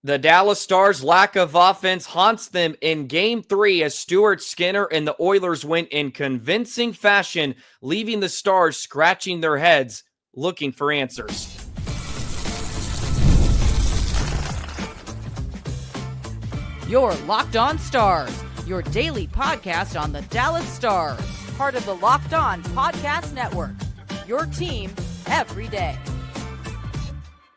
The Dallas Stars' lack of offense haunts them in Game 3 as Stuart Skinner and the Oilers win in convincing fashion, leaving the Stars scratching their heads, looking for answers. You're Locked On Stars, your daily podcast on the Dallas Stars, part of the Locked On Podcast Network, your team every day.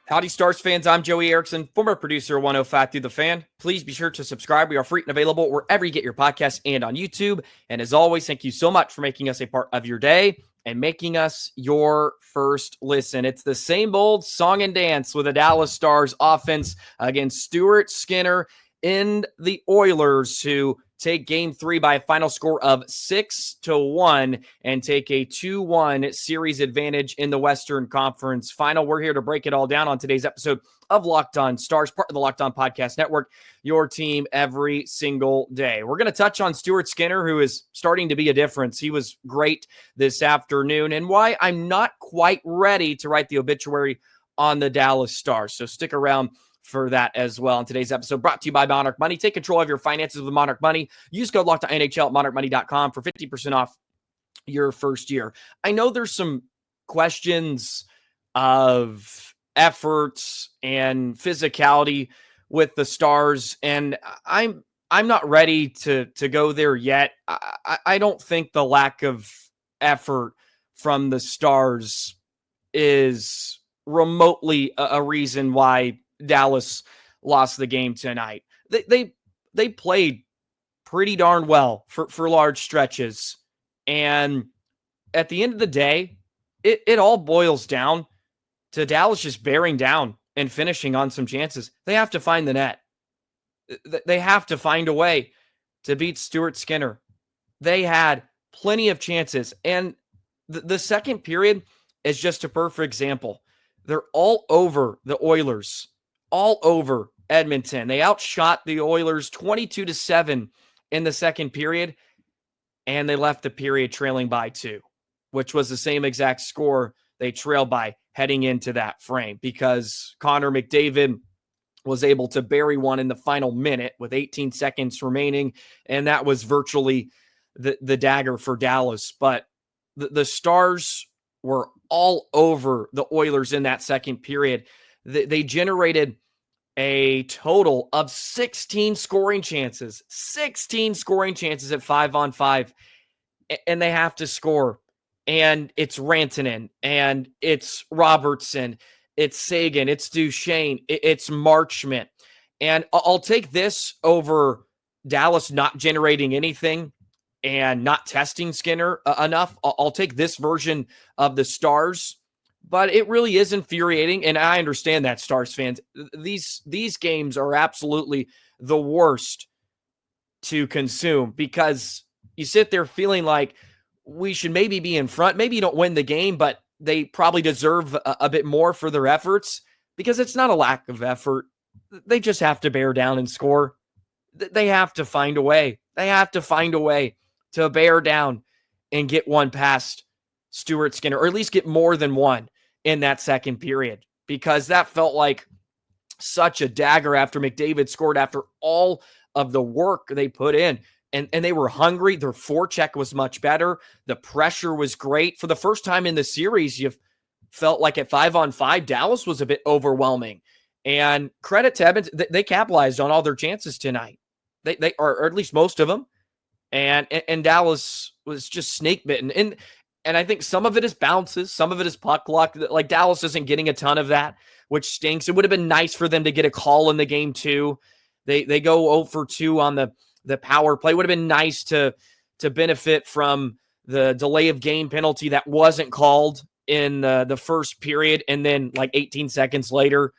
Howdy, Stars fans. I'm Joey Erickson, former producer of 105 Through the Fan. Please be sure to subscribe. We are free and available wherever you get your podcasts and on YouTube. And as always, thank you so much for making us a part of your day and making us your first listen. It's the same old song and dance with the Dallas Stars offense against Stuart Skinner and the Oilers, who take Game 3 by a final score of 6-1 and take a 2-1 series advantage in the Western Conference Final. We're here to break it all down on today's episode of Locked On Stars, part of the Locked On Podcast Network, your team every single day. We're going to touch on Stuart Skinner, who is starting to be a difference. He was great this afternoon, and why I'm not quite ready to write the obituary on the Dallas Stars. So stick around for that as well. In today's episode, brought to you by Monarch Money. Take control of your finances with Monarch Money. Use code LOCKEDONNHL at monarchmoney.com for 50% off your first year. I know there's some questions of efforts and physicality with the Stars, and I'm not ready to go there yet. I don't think the lack of effort from the Stars is remotely a reason why Dallas lost the game tonight. They played pretty darn well for large stretches. And at the end of the day, it all boils down to Dallas just bearing down and finishing on some chances. They have to find the net. They have to find a way to beat Stuart Skinner. They had plenty of chances. And the second period is just a perfect example. They're all over the Oilers, all over Edmonton. They outshot the Oilers 22-7 in the second period, and they left the period trailing by 2, which was the same exact score they trailed by heading into that frame, because Connor McDavid was able to bury one in the final minute with 18 seconds remaining, and that was virtually the dagger for Dallas. But the Stars were all over the Oilers in that second period. They generated a total of 16 scoring chances at 5-on-5, and they have to score. And it's Rantanen, and it's Robertson, it's Sagan, it's Duchesne, it's Marchment. And I'll take this over Dallas not generating anything and not testing Skinner enough. I'll take this version of the Stars. But it really is infuriating, and I understand that, Stars fans. These games are absolutely the worst to consume, because you sit there feeling like we should maybe be in front. Maybe you don't win the game, but they probably deserve a bit more for their efforts, because it's not a lack of effort. They just have to bear down and score. They have to find a way. They have to find a way to bear down and get one past Stuart Skinner, or at least get more than one in that second period, because that felt like such a dagger after McDavid scored, after all of the work they put in. And they were hungry. Their forecheck was much better. The pressure was great. For the first time in the series, you felt like at 5-on-5, Dallas was a bit overwhelming. And credit to Edmonton, they capitalized on all their chances tonight. They or at least most of them. And Dallas was just snake bitten. And I think some of it is bounces. Some of it is puck luck. Like, Dallas isn't getting a ton of that, which stinks. It would have been nice for them to get a call in the game too. They go 0 for 2 on the power play. It would have been nice to benefit from the delay of game penalty that wasn't called in the first period. And then like 18 seconds later,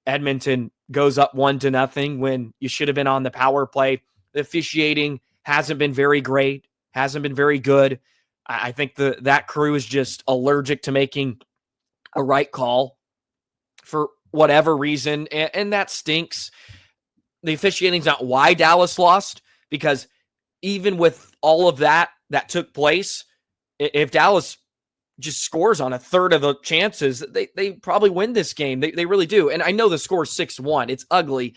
Edmonton goes up 1-0 when you should have been on the power play. The officiating hasn't been very great, hasn't been very good. I think that crew is just allergic to making a right call for whatever reason, and that stinks. The officiating is not why Dallas lost, because even with all of that took place, if Dallas just scores on a third of the chances, they probably win this game. They really do. And I know the score is 6-1. It's ugly.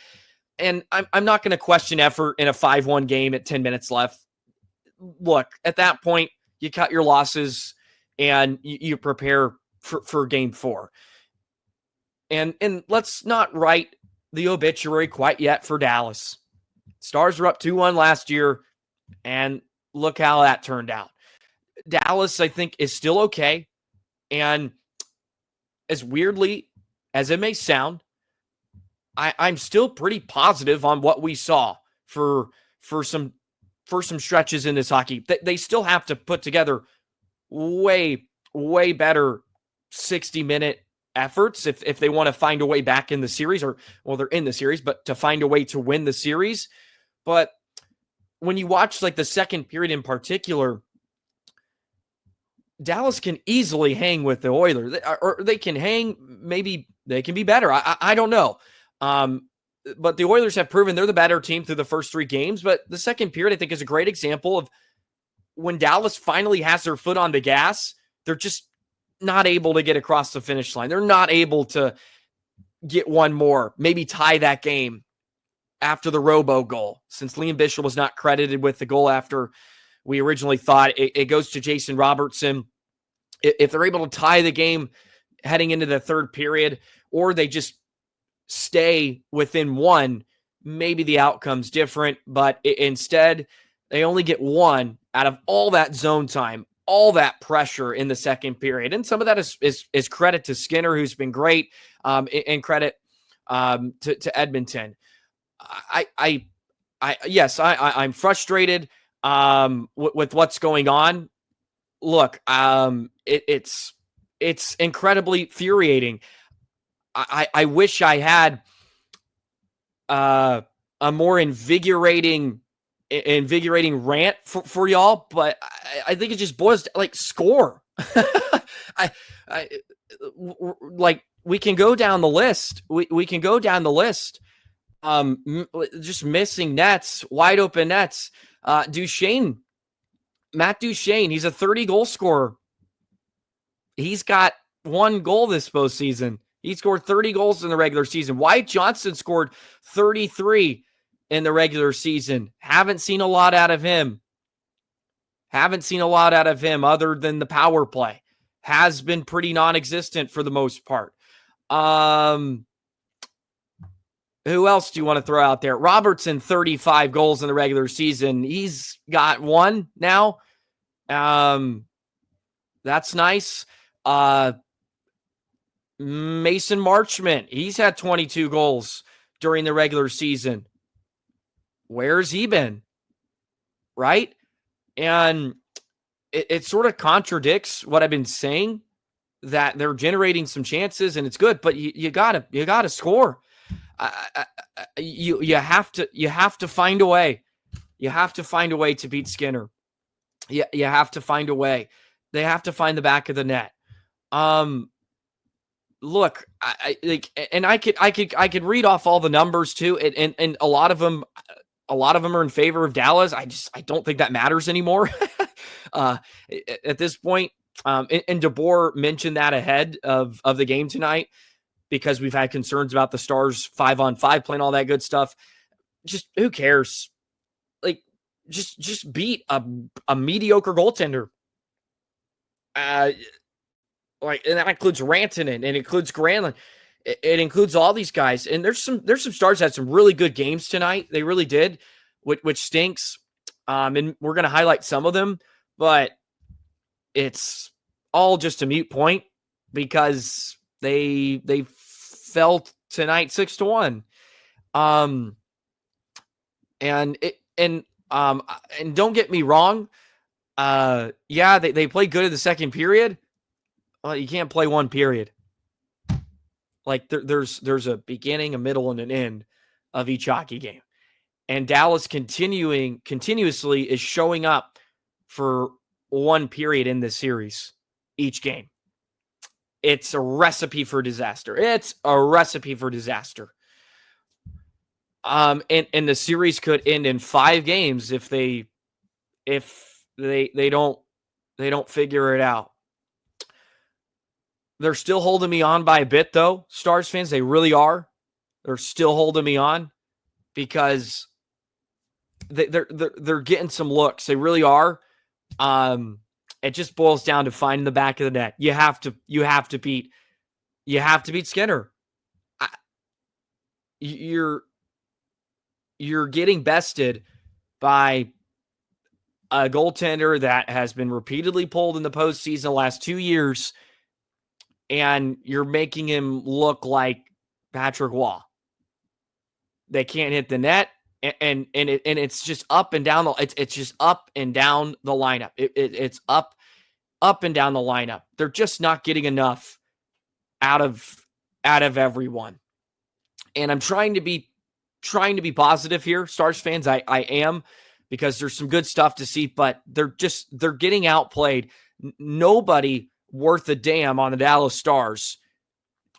And I'm not going to question effort in a 5-1 game at 10 minutes left. Look, at that point, you cut your losses and you prepare for game 4. And let's not write the obituary quite yet for Dallas. Stars were up 2-1 last year, and look how that turned out. Dallas, I think, is still okay. And as weirdly as it may sound, I'm still pretty positive on what we saw for some stretches in this hockey. They still have to put together way better 60-minute efforts if they want to find a way back in the series, or, well, they're in the series, but to find a way to win the series. But when you watch like the second period in particular, Dallas can easily hang with the Oilers, or they can hang. Maybe they can be better. I don't know. But the Oilers have proven they're the better team through the first 3 games. But the second period, I think, is a great example of when Dallas finally has their foot on the gas, they're just not able to get across the finish line. They're not able to get one more, maybe tie that game after the Robo goal, since Liam Bishop was not credited with the goal after we originally thought. It goes to Jason Robertson. If they're able to tie the game heading into the third period, or they just stay within 1, maybe the outcome's different. But instead, they only get 1 out of all that zone time, all that pressure in the second period. And some of that is credit to Skinner, who's been great, and credit to Edmonton. I'm frustrated with what's going on. Look, it's incredibly infuriating. I wish I had a more invigorating rant for y'all, but I think it just boils to, like, score. Like, we can go down the list. We can go down the list. Just missing nets, wide open nets. Matt Duchene, he's a 30-goal scorer. He's got 1 goal this postseason. He scored 30 goals in the regular season. Wyatt Johnston scored 33 in the regular season. Haven't seen a lot out of him. Other than the power play. Has been pretty non-existent for the most part. Who else do you want to throw out there? Robertson, 35 goals in the regular season. He's got 1 now. That's nice. Mason Marchment, he's had 22 goals during the regular season. Where's he been? Right? And it sort of contradicts what I've been saying, that they're generating some chances and it's good, but you gotta score. You have to find a way. You have to find a way to beat Skinner. You have to find a way. They have to find the back of the net. Look, I could read off all the numbers too, and a lot of them are in favor of Dallas. I don't think that matters anymore. At this point, and DeBoer mentioned that ahead of the game tonight, because we've had concerns about the Stars 5-on-5 playing, all that good stuff. Just who cares? Like, just beat a mediocre goaltender. And that includes Rantanen, and it includes Granlund. It includes all these guys. And there's some Stars that had some really good games tonight. They really did, which stinks. And we're going to highlight some of them, but it's all just a moot point because they fell tonight 6-1. And don't get me wrong. They played good in the second period. Well, you can't play one period. Like, there's a beginning, a middle, and an end of each hockey game. And Dallas continuously is showing up for one period in this series each game. It's a recipe for disaster. And the series could end in 5 games if they don't figure it out. They're still holding me on by a bit, though. Stars fans, they really are. They're still holding me on because they're getting some looks. They really are. It just boils down to finding the back of the net. You have to beat Skinner. You're getting bested by a goaltender that has been repeatedly pulled in the postseason the last 2 years, and you're making him look like Patrick Waugh. They can't hit the net, and it's just up and down. It's just up and down the lineup. It's up and down the lineup. They're just not getting enough out of everyone. And I'm trying to be positive here, Stars fans. I am, because there's some good stuff to see, but they're getting outplayed. Nobody worth a damn on the Dallas Stars,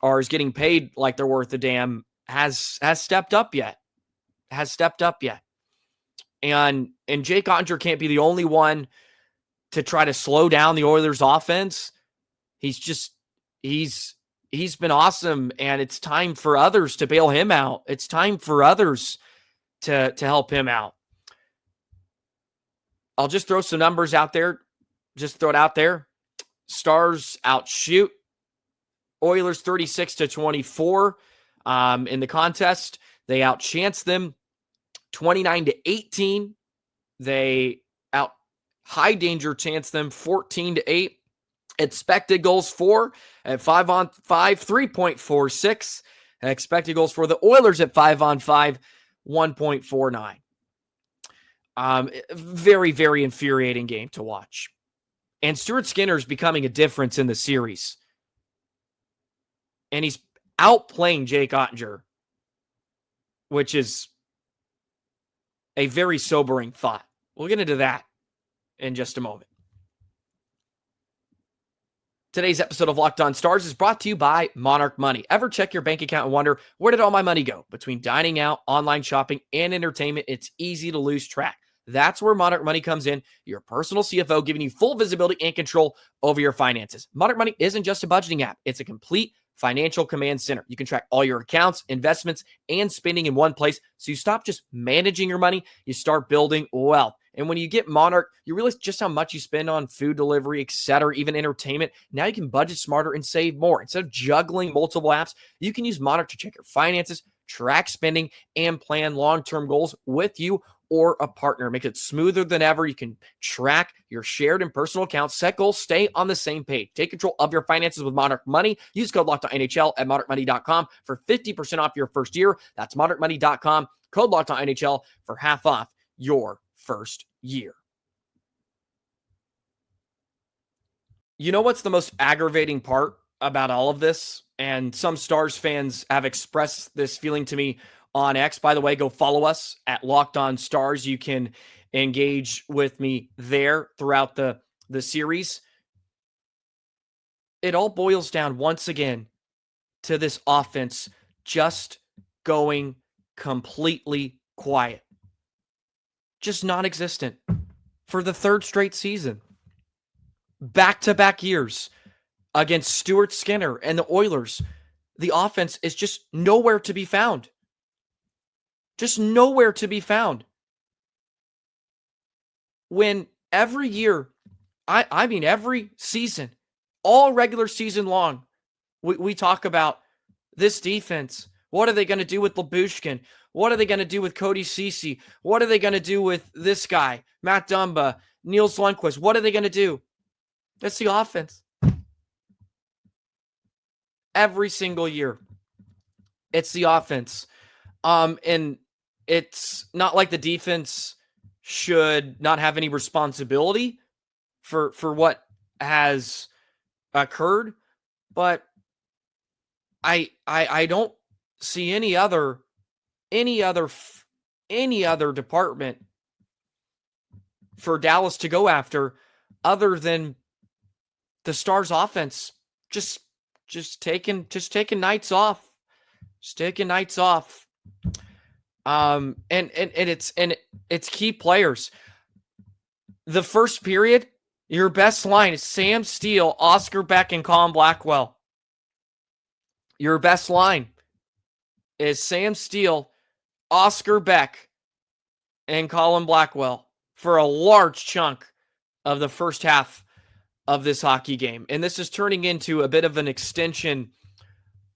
or is getting paid like they're worth a damn, has stepped up yet. And Jake Oettinger can't be the only one to try to slow down the Oilers' offense. He's been awesome, and it's time for others to bail him out. It's time for others to help him out. I'll just throw some numbers out there. Just throw it out there. Stars outshoot Oilers 36-24 in the contest. They outchance them 29-18. They out high danger chance them 14-8. Expected goals for at 5-on-5, 3.46. Expected goals for the Oilers at 5-on-5, 1.49. Very, very infuriating game to watch. And Stuart Skinner is becoming a difference in the series. And he's outplaying Jake Oettinger, which is a very sobering thought. We'll get into that in just a moment. Today's episode of Locked On Stars is brought to you by Monarch Money. Ever check your bank account and wonder, where did all my money go? Between dining out, online shopping, and entertainment, it's easy to lose track. That's where Monarch Money comes in, your personal CFO, giving you full visibility and control over your finances. Monarch Money isn't just a budgeting app. It's a complete financial command center. You can track all your accounts, investments, and spending in one place, so you stop just managing your money, you start building wealth. And when you get Monarch, you realize just how much you spend on food delivery, etc., even entertainment. Now you can budget smarter and save more. Instead of juggling multiple apps, you can use Monarch to check your finances, track spending, and plan long-term goals with you or a partner. Make it smoother than ever. You can track your shared and personal accounts, set goals, stay on the same page. Take control of your finances with Monarch Money. Use code LOCKEDONNHL at monarchmoney.com for 50% off your first year. That's monarchmoney.com. Code LOCKEDONNHL for half off your first year. You know what's the most aggravating part about all of this? And some Stars fans have expressed this feeling to me on X. By the way, go follow us at Locked On Stars. You can engage with me there throughout the series. It all boils down once again to this offense just going completely quiet. Just non-existent for the third straight season. Back-to-back years against Stuart Skinner and the Oilers. The offense is just nowhere to be found. Just nowhere to be found. When every year, I mean every season, all regular season long, we talk about this defense. What are they going to do with Lyubushkin? What are they going to do with Cody Ceci? What are they going to do with this guy, Matt Dumba, Niels Lundqvist? What are they going to do? That's the offense. Every single year, it's the offense. And it's not like the defense should not have any responsibility for what has occurred, but I don't see any other department for Dallas to go after other than the Stars offense. Just taking nights off. Just taking nights off. And it's key players. The first period, your best line is Sam Steele, Oscar Beck, and Colin Blackwell. Your best line is Sam Steele, Oscar Beck, and Colin Blackwell for a large chunk of the first half of this hockey game. And this is turning into a bit of an extension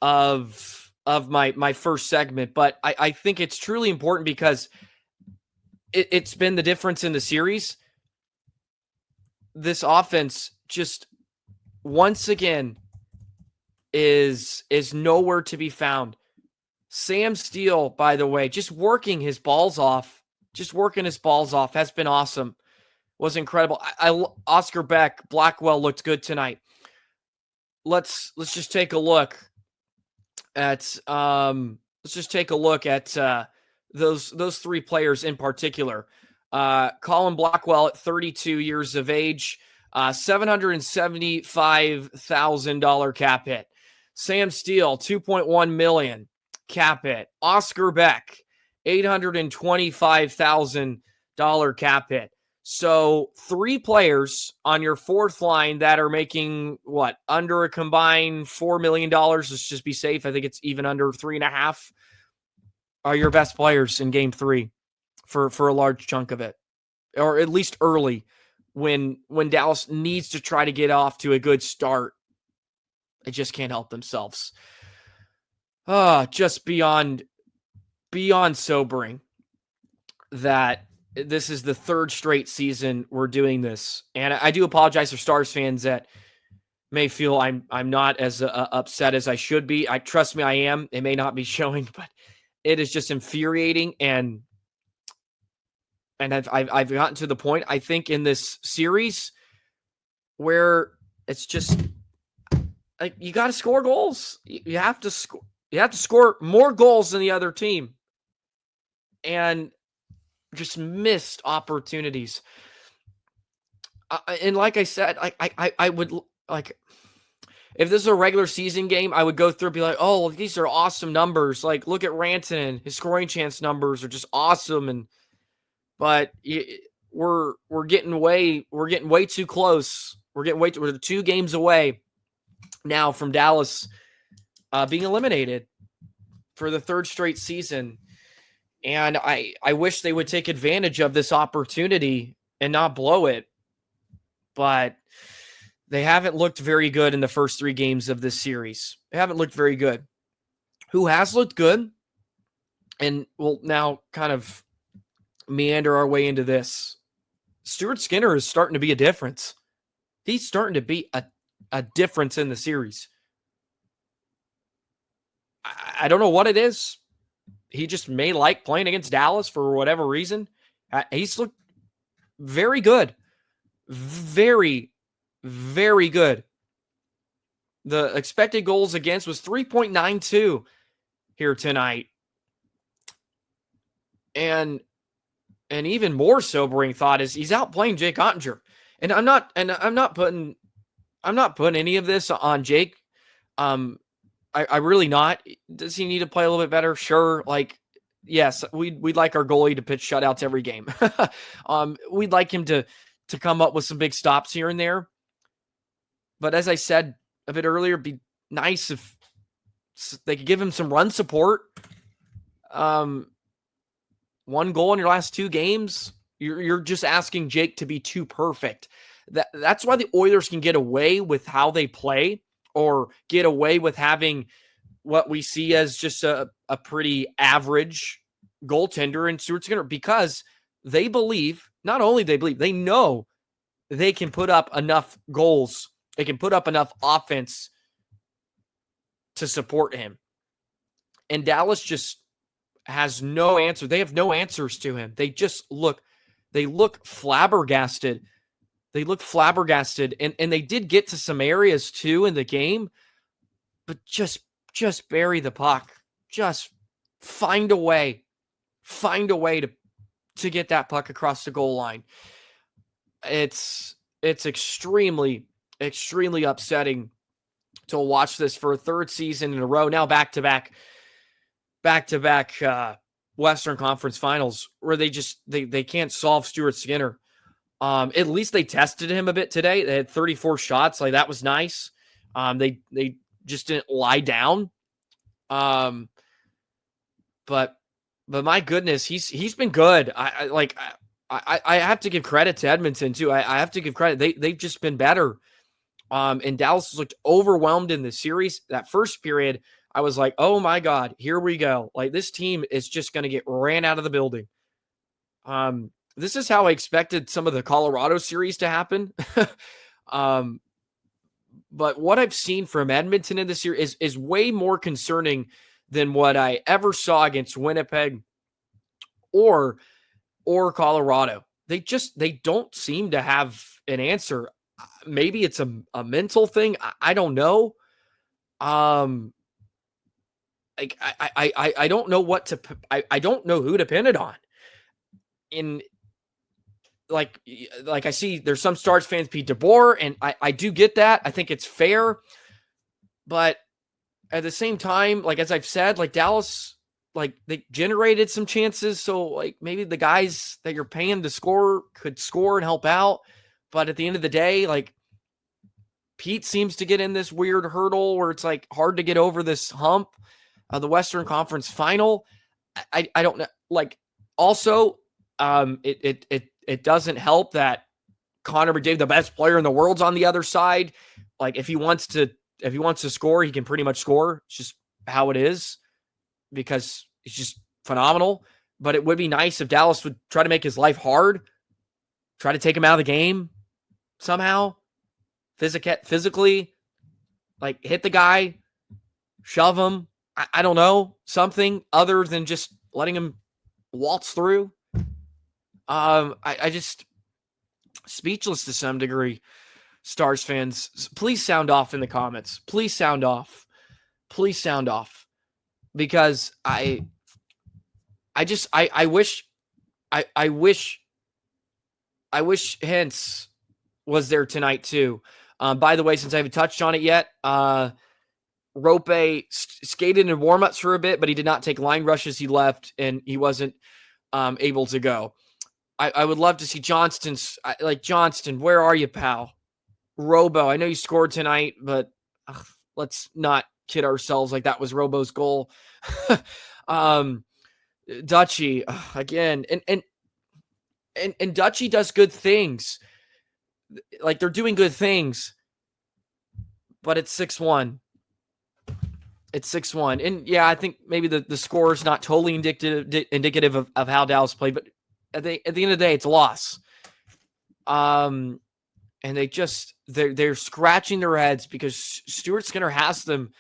of my first segment, but I think it's truly important because it's been the difference in the series. This offense just once again is nowhere to be found. Sam Steele, by the way, just working his balls off has been awesome. Was incredible. Oscar Beck, Blackwell looked good tonight. Let's just take a look at those three players in particular. Colin Blackwell at 32 years of age, $775,000 cap hit. Sam Steele, $2.1 million cap hit. Oscar Beck, $825,000 cap hit. So 3 players on your fourth line that are making under a combined $4 million. Let's just be safe. I think it's even under 3.5 are your best players in game 3 for a large chunk of it, or at least early when Dallas needs to try to get off to a good start. They just can't help themselves. Just beyond sobering that this is the 3rd straight season we're doing this. And I do apologize for Stars fans that may feel I'm not as upset as I should be. Trust me, I am. It may not be showing, but it is just infuriating. And I've gotten to the point, I think, in this series where it's just like you got to score goals. You have to score. You have to score more goals than the other team, and just missed opportunities. And like I said, I would like if this is a regular season game, I would go through and be like, oh, these are awesome numbers. Like, look at Rantanen, his scoring chance numbers are just awesome. But we're getting way too close. We're 2 games away now from Dallas being eliminated for the 3rd straight season. And I wish they would take advantage of this opportunity and not blow it. But they haven't looked very good in the first 3 games of this series. They haven't looked very good. Who has looked good, and we'll now kind of meander our way into this. Stuart Skinner is starting to be a difference. He's starting to be a difference in the series. I don't know what it is. He just may like playing against Dallas for whatever reason. He's looked very good. Very, very good. The expected goals against was 3.92 here tonight. And an even more sobering thought is he's outplaying Jake Oettinger. And I'm not putting any of this on Jake. I really not. Does he need to play a little bit better? Sure. Like, yes, we'd like our goalie to pitch shutouts every game. We'd like him to come up with some big stops here and there. But as I said a bit earlier, it'd be nice if they could give him some run support. 1 goal in your last 2 games. You're just asking Jake to be too perfect. That's why the Oilers can get away with how they play, or get away with having what we see as just a pretty average goaltender in Stuart Skinner, because they believe, not only they believe, they know they can put up enough goals. They can put up enough offense to support him. And Dallas just has no answer. They have no answers to him. They look flabbergasted. They look flabbergasted. And they did get to some areas too in the game, but just bury the puck. Just find a way to get that puck across the goal line. It's extremely, extremely upsetting to watch this for a 3rd season in a row. Now back-to-back Western Conference Finals where they can't solve Stuart Skinner. At least they tested him a bit today. They had 34 shots. Like, that was nice. They just didn't lie down But my goodness, he's been good. I have to give credit to Edmonton too. I have to give credit. They've just been better. And Dallas looked overwhelmed in the series. That first period, I was like, oh my God, here we go. Like, this team is just going to get ran out of the building. This is how I expected some of the Colorado series to happen. But what I've seen from Edmonton in this year is way more concerning than what I ever saw against Winnipeg or Colorado. They don't seem to have an answer. Maybe it's a mental thing. I don't know. Like I don't know what to. I don't know who to pin it on. Like I see there's some Stars fans, Pete DeBoer, and I do get that. I think it's fair. But at the same time, like, as I've said, like, Dallas, like, they generated some chances. So, like, maybe the guys that you're paying to score could score and help out. But at the end of the day, like, Pete seems to get in this weird hurdle where it's, like, hard to get over this hump of the Western Conference final. I don't know. Like, also, it doesn't help that Connor McDavid, the best player in the world's on the other side. Like, if he wants to score, he can pretty much score. It's just how it is because he's just phenomenal. But it would be nice if Dallas would try to make his life hard, try to take him out of the game somehow, physically, like, hit the guy, shove him. I don't know, something other than just letting him waltz through. I just speechless to some degree. Stars fans, please sound off in the comments. Please sound off. Please sound off. Because I wish Hintz was there tonight too. By the way, since I haven't touched on it yet, Rope skated in warm-ups for a bit, but he did not take line rushes. He left, and he wasn't able to go. I would love to see Johnston's. Johnston, where are you, pal? Robo, I know you scored tonight, but let's not kid ourselves like that was Robo's goal. Dutchy, again, and Dutchy does good things. Like, they're doing good things, but it's 6-1. It's 6-1. And yeah, I think maybe the score is not totally indicative of how Dallas played, but at the end of the day, it's a loss. And they're scratching their heads because Stuart Skinner has them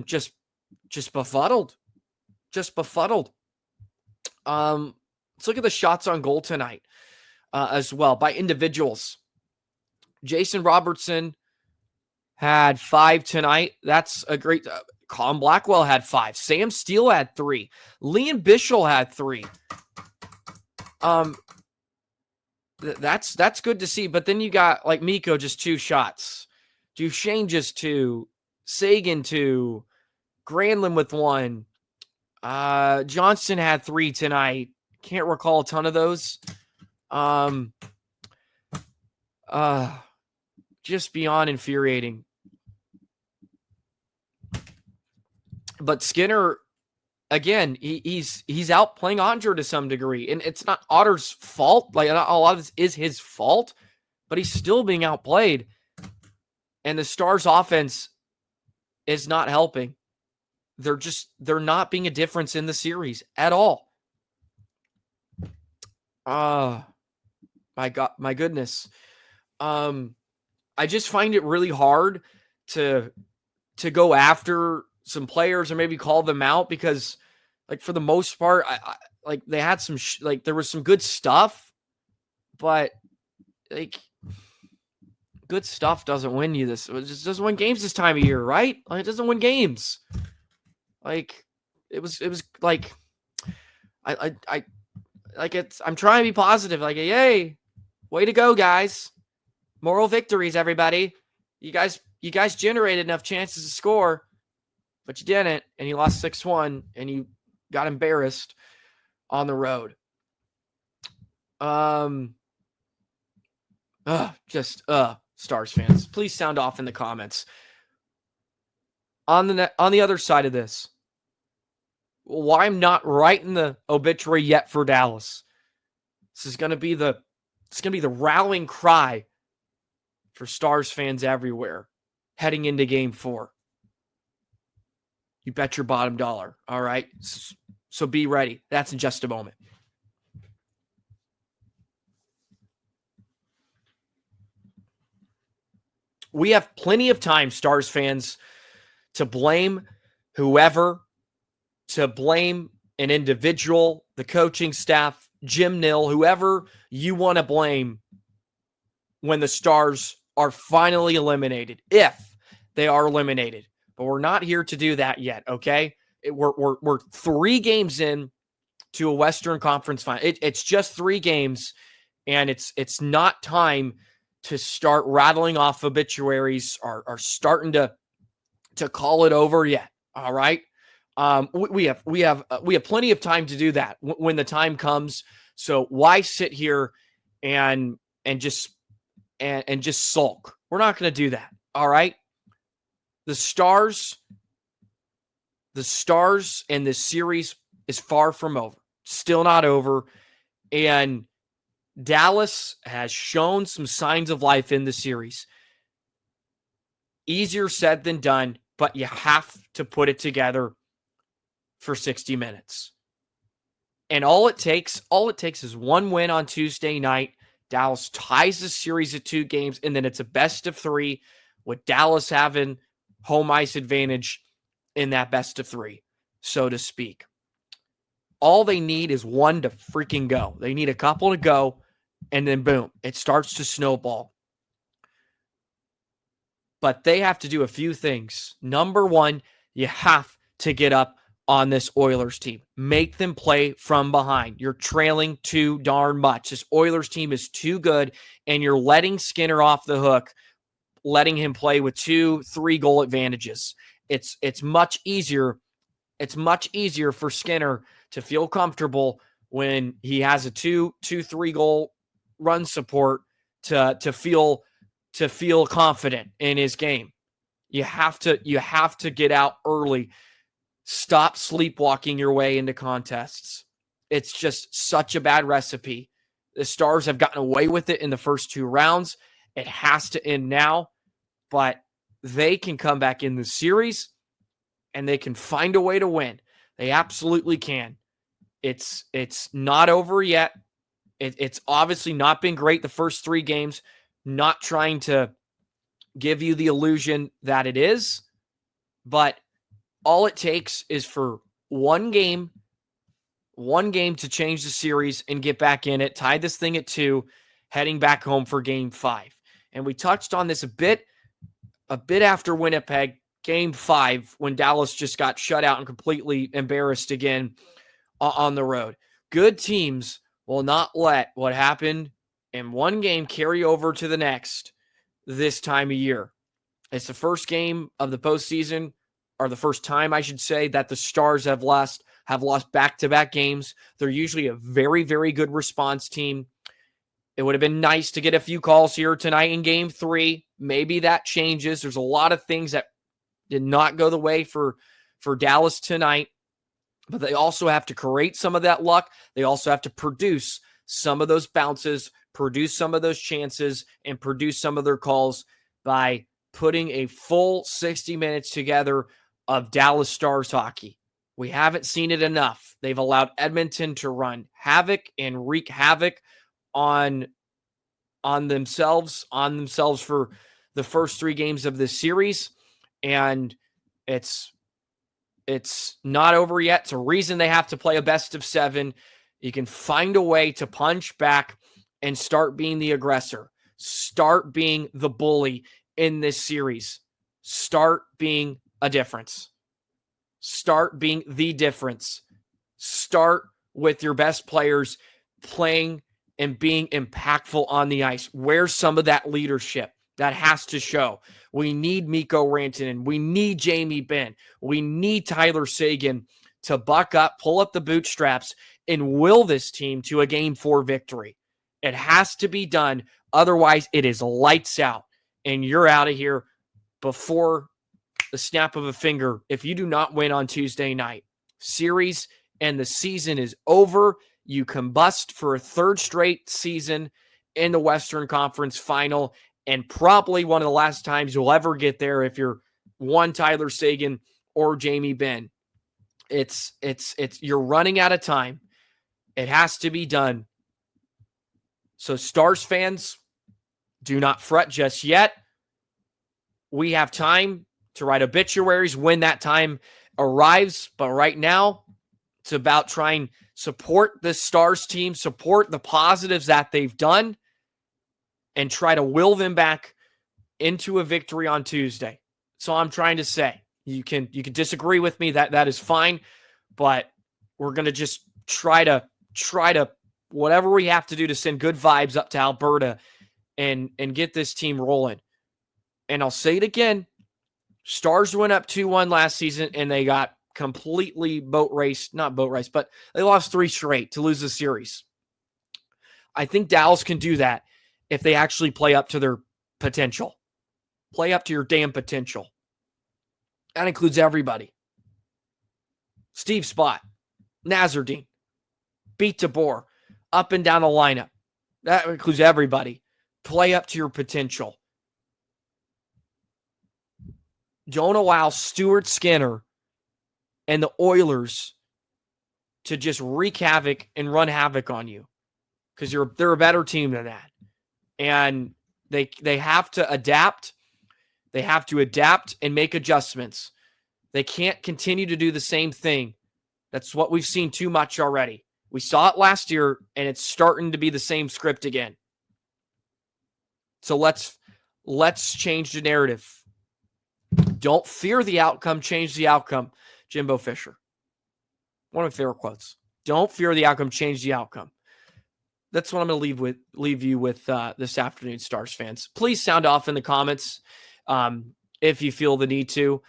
just befuddled. Just befuddled. Let's look at the shots on goal tonight as well by individuals. Jason Robertson had 5 tonight. That's a great. Colin Blackwell had 5. Sam Steele had 3. Liam Bischel had 3. That's good to see. But then you got, like, Mikko just 2 shots, Duchesne just 2, Sagan 2, Granlund with 1. Johnston had 3 tonight. Can't recall a ton of those. Just beyond infuriating. But Skinner, again, he's outplaying Andre to some degree. And it's not Otter's fault. Like, not a lot of this is his fault, but he's still being outplayed. And the Stars offense is not helping. They're not being a difference in the series at all. My God, my goodness. I just find it really hard to go after some players or maybe call them out because, like, for the most part, I like, they had some like, there was some good stuff, but, like, good stuff doesn't win you this. It just doesn't win games this time of year, right? Like, it doesn't win games. Like, it was like, I like, I'm trying to be positive. Like, yay, way to go, guys. Moral victories, everybody. You guys generated enough chances to score, but you didn't, and you lost 6-1, and you got embarrassed on the road. Stars fans, please sound off in the comments. on the other side of this, why I'm not writing the obituary yet for Dallas. This is going to be the rallying cry for Stars fans everywhere heading into Game 4. You bet your bottom dollar, all right? So be ready. That's in just a moment. We have plenty of time, Stars fans, to blame whoever, to blame an individual, the coaching staff, Jim Nill, whoever you want to blame when the Stars are finally eliminated, if they are eliminated. But we're not here to do that yet, okay? We're 3 games in to a Western Conference final. It's just 3 games, and it's not time to start rattling off obituaries or starting to call it over yet. All right. We have plenty of time to do that when the time comes. So why sit here and just sulk? We're not going to do that. All right. The Stars and this series is far from over. Still not over. And Dallas has shown some signs of life in the series. Easier said than done, but you have to put it together for 60 minutes. And all it takes is one win on Tuesday night. Dallas ties the series at 2 games, and then it's a best of 3 with Dallas having home ice advantage in that best of 3, so to speak. All they need is one to freaking go. They need a couple to go, and then boom, it starts to snowball. But they have to do a few things. Number 1, you have to get up on this Oilers team. Make them play from behind. You're trailing too darn much. This Oilers team is too good, and you're letting Skinner off the hook, letting him play with 2-3 goal advantages. It's much easier. It's much easier for Skinner to feel comfortable when he has a 2-3 goal run support to feel confident in his game. You have to get out early. Stop sleepwalking your way into contests. It's just such a bad recipe. The Stars have gotten away with it in the first 2 rounds. It has to end now, but they can come back in the series and they can find a way to win. They absolutely can. It's not over yet. It's obviously not been great the first 3 games. Not trying to give you the illusion that it is, but all it takes is for one game to change the series and get back in it, tie this thing at 2, heading back home for Game 5. And we touched on this a bit after Winnipeg, Game 5, when Dallas just got shut out and completely embarrassed again on the road. Good teams will not let what happened in one game carry over to the next this time of year. It's the first game of the postseason, or the first time, I should say, that the Stars have lost back-to-back games. They're usually a very, very good response team. It would have been nice to get a few calls here tonight in Game 3. Maybe that changes. There's a lot of things that did not go the way for Dallas tonight, but they also have to create some of that luck. They also have to produce some of those bounces, produce some of those chances, and produce some of their calls by putting a full 60 minutes together of Dallas Stars hockey. We haven't seen it enough. They've allowed Edmonton to run havoc and wreak havoc on themselves for the first 3 games of this series, and it's not over yet. It's a reason they have to play a best of 7. You can find a way to punch back and start being the aggressor. Start being the bully in this series. Start being a difference. Start being the difference. Start with your best players playing and being impactful on the ice. Where's some of that leadership? That has to show. We need Mikko Rantanen. We need Jamie Benn. We need Tyler Seguin to buck up, pull up the bootstraps, and will this team to a Game 4 victory. It has to be done. Otherwise, it is lights out, and you're out of here before the snap of a finger, if you do not win on Tuesday night, series and the season is over. You combust for a third straight season in the Western Conference Final, and probably one of the last times you'll ever get there if you're one Tyler Seguin or Jamie Benn. It's you're running out of time. It has to be done. So Stars fans, do not fret just yet. We have time to write obituaries when that time arrives. But right now, it's about trying to support this Stars team, support the positives that they've done, and try to will them back into a victory on Tuesday. So I'm trying to say, you can disagree with me, that is fine, but we're going to just try to whatever we have to do to send good vibes up to Alberta and get this team rolling. And I'll say it again, Stars went up 2-1 last season and they got completely but they lost 3 straight to lose the series. I think Dallas can do that if they actually play up to their potential. Play up to your damn potential. That includes everybody. Steve Spott, Nazardine, beat DeBoer, up and down the lineup. That includes everybody. Play up to your potential. Don't allow Stuart Skinner and the Oilers to just wreak havoc and run havoc on you, because they're a better team than that. And they have to adapt. They have to adapt and make adjustments. They can't continue to do the same thing. That's what we've seen too much already. We saw it last year, and it's starting to be the same script again. So let's change the narrative. Don't fear the outcome, change the outcome. Jimbo Fisher. One of my favorite quotes. Don't fear the outcome, change the outcome. That's what I'm going to leave you with this afternoon, Stars fans. Please sound off in the comments if you feel the need to.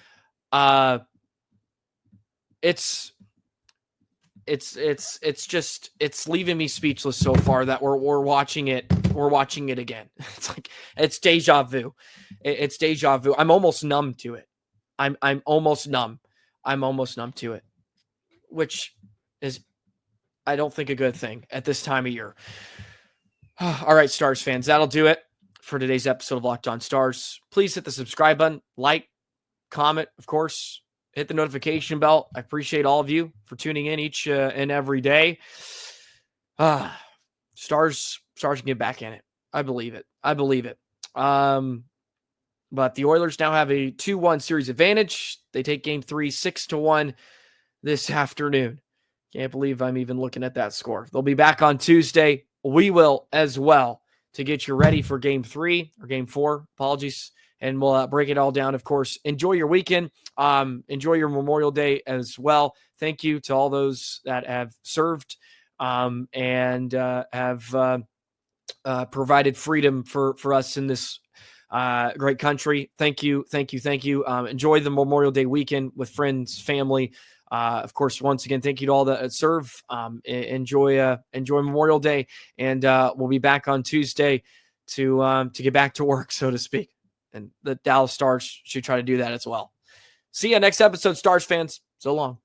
It's leaving me speechless so far that we're watching it. We're watching it again. It's like it's deja vu. It's deja vu. I'm almost numb to it. I'm almost numb. I'm almost numb to it, which is, I don't think, a good thing at this time of year. All right, Stars fans, that'll do it for today's episode of Locked On Stars. Please hit the subscribe button, like, comment, of course, hit the notification bell. I appreciate all of you for tuning in each and every day. Stars can get back in it. I believe it. But the Oilers now have a 2-1 series advantage. They take game 3, 6-1 this afternoon. Can't believe I'm even looking at that score. They'll be back on Tuesday. We will as well, to get you ready for game 3 or game 4. Apologies. And we'll break it all down, of course. Enjoy your weekend. Enjoy your Memorial Day as well. Thank you to all those that have served and have provided freedom for us in this great country. Thank you. Enjoy the Memorial Day weekend with friends, family. Of course, once again, thank you to all that serve. Enjoy Memorial Day, and we'll be back on Tuesday to get back to work, so to speak. And the Dallas Stars should try to do that as well. See you next episode, Stars fans. So long.